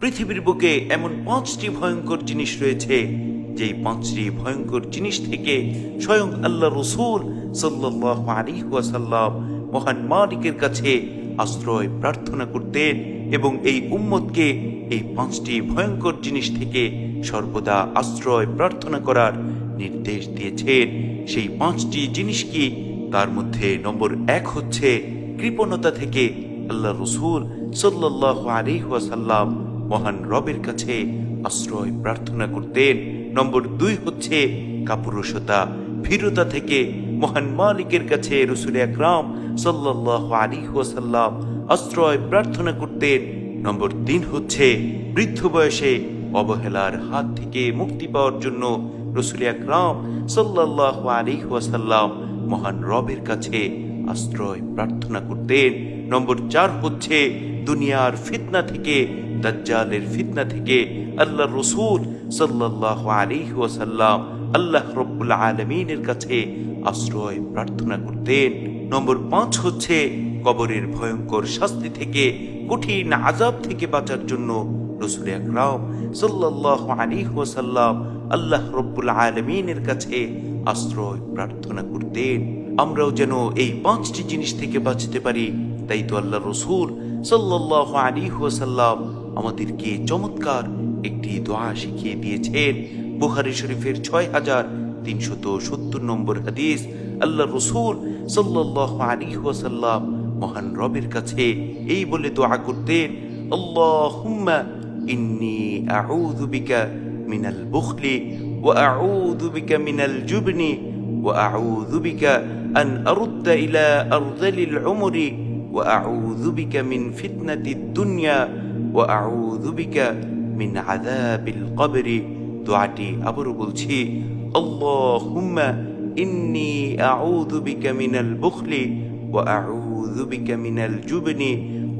পৃথিবীর বুকে এমন 5টি ভয়ঙ্কর জিনিস রয়েছে, যেই 5টি ভয়ঙ্কর জিনিস থেকে স্বয়ং আল্লাহ রাসূল সাল্লাল্লাহু আলাইহি ওয়াসাল্লাম মহান মালিকের কাছে আশ্রয় প্রার্থনা করতেন এবং এই উম্মতকে এই 5টি ভয়ঙ্কর জিনিস থেকে সর্বদা আশ্রয় প্রার্থনা করার নির্দেশ দিয়েছেন। সেই 5টি জিনিস কি? তার মধ্যে নম্বর 1 হচ্ছে কৃপণতা থেকে আল্লাহ রাসূল সাল্লাল্লাহু আলাইহি ওয়াসাল্লাম মহান রবের কাছে আশ্রয় প্রার্থনা করতেন। নম্বর 2 হচ্ছে কাপুরুষতা, ভীরুতা থেকে মহান মালিকের কাছে রাসূল আকরাম সাল্লাল্লাহু আলাইহি ওয়াসাল্লাম আশ্রয় প্রার্থনা করতেন। নম্বর 3 হচ্ছে বৃদ্ধ বয়সে অবহেলার হাত থেকে মুক্তি পাওয়ার জন্য রাসূল আকরাম সাল্লাল্লাহু আলাইহি ওয়াসাল্লাম মহান রবের কাছে আশ্রয় প্রার্থনা করতেন। নম্বর 4 হচ্ছে দুনিয়ার ফিতনা থেকে, দাজ্জালের ফিতনা থেকে আল্লাহ রাসূল সাল্লাল্লাহু আলাইহি ওয়াসাল্লাম আল্লাহ রাব্বুল আলামিনের কাছে আশ্রয় প্রার্থনা করতেন। নম্বর 5 হচ্ছে কবরের ভয়ঙ্কর শাস্তি থেকে, কঠিন আযাব থেকে বাঁচার জন্য রাসূল আকরাম সাল্লাল্লাহু আলাইহি ওয়াসাল্লাম আল্লাহ রাব্বুল আলামিনের কাছে আশ্রয় প্রার্থনা করতেন। আমরাও যেন এই 5টি জিনিস থেকে বাঁচতে পারি, তাই তো আল্লাহ রাসূল সাল্লাল্লাহু আলাইহি ওয়াসাল্লাম আমাদেরকে চমৎকার একটি দোয়া শিখিয়ে দিয়েছেন। বুখারী শরীফের 6370 নম্বর হাদিস। আল্লাহ রাসূল সাল্লাল্লাহু আলাইহি ওয়াসাল্লাম মহান রবের কাছে এই বলে দোয়া করতেন, আল্লাহুম্মা ইন্নী আউযু বিকা মিনাল বুখলি ওয়া আউযু বিকা মিনাল জুবনি ওয়া আউযু বিকা আন আরুদ্দা ইলা আরযালিল উমরি ওয়া আউযু বিকা মিন ফিতনাতিদ দুনিয়া ওয়া আউযু বিকা মিন আযাবিল কবরি। দোয়াটি আবারও বলছি, আল্লাহুম্মা ইন্নী আউযু বিকা মিনাল বুখলি ওয়া আউযু বিকা মিনাল জুবনি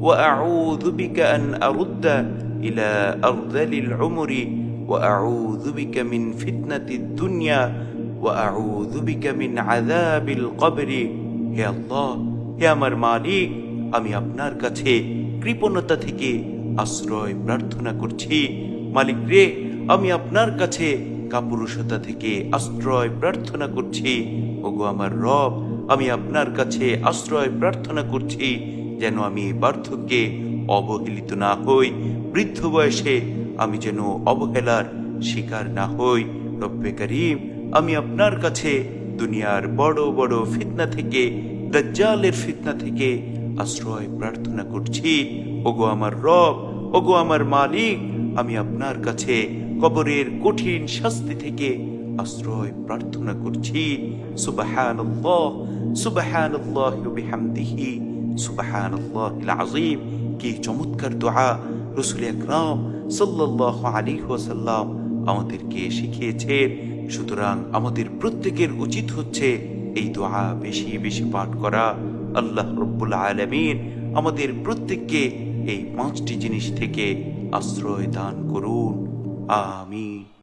ওয়া আউযু বিকা আন আরুদ্দা ইলা আরযালিল উমরি ওয়া আউযু বিকা মিন ফিতনাতিদ দুনিয়া ওয়া আউযু বিকা মিন আযাবিল কবরি। হে আল্লাহ, হে আমার মালিক, আমি আপনার কাছে কৃপণতা থেকে আশ্রয় প্রার্থনা করছি। মালিক রে, আমি আপনার কাছে কাপুরুষতা থেকে আশ্রয় প্রার্থনা করছি। ওগো আমার রব, আমি আপনার কাছে আশ্রয় প্রার্থনা করছি যেন আমি বার্ধক্যে অবহেলিত না হই, বৃদ্ধ বয়সে আমি যেন অবহেলার শিকার না হই। রব্বে করিম, আমি আপনার কাছে দুনিয়ার বড় বড় ফিতনা থেকে, দাজ্জালের ফিতনা থেকে আশ্রয় প্রার্থনা করছি। ওগো আমার রব, ওগো আমার মালিক, আমি আপনার কাছে কবরের কঠিন শাস্তি থেকে আশ্রয় প্রার্থনা করছি। সুবহানাল্লাহ, সুবহানাল্লাহি ওয়া বিহামদিহি, সুবহানাল্লাহিল আযীম। কি চমৎকার দোয়া রাসূল আকরাম সাল্লাল্লাহু আলাইহি ওয়াসাল্লাম আমাদেরকে শিখিয়েছেন। সুতরাং আমাদের প্রত্যেকের উচিত হচ্ছে এই দোয়া বেশি বেশি পাঠ করা। আল্লাহ রাব্বুল আলামিন আমাদের প্রত্যেককে এই 5টি জিনিস থেকে আশ্রয় দান করুন। আমিন।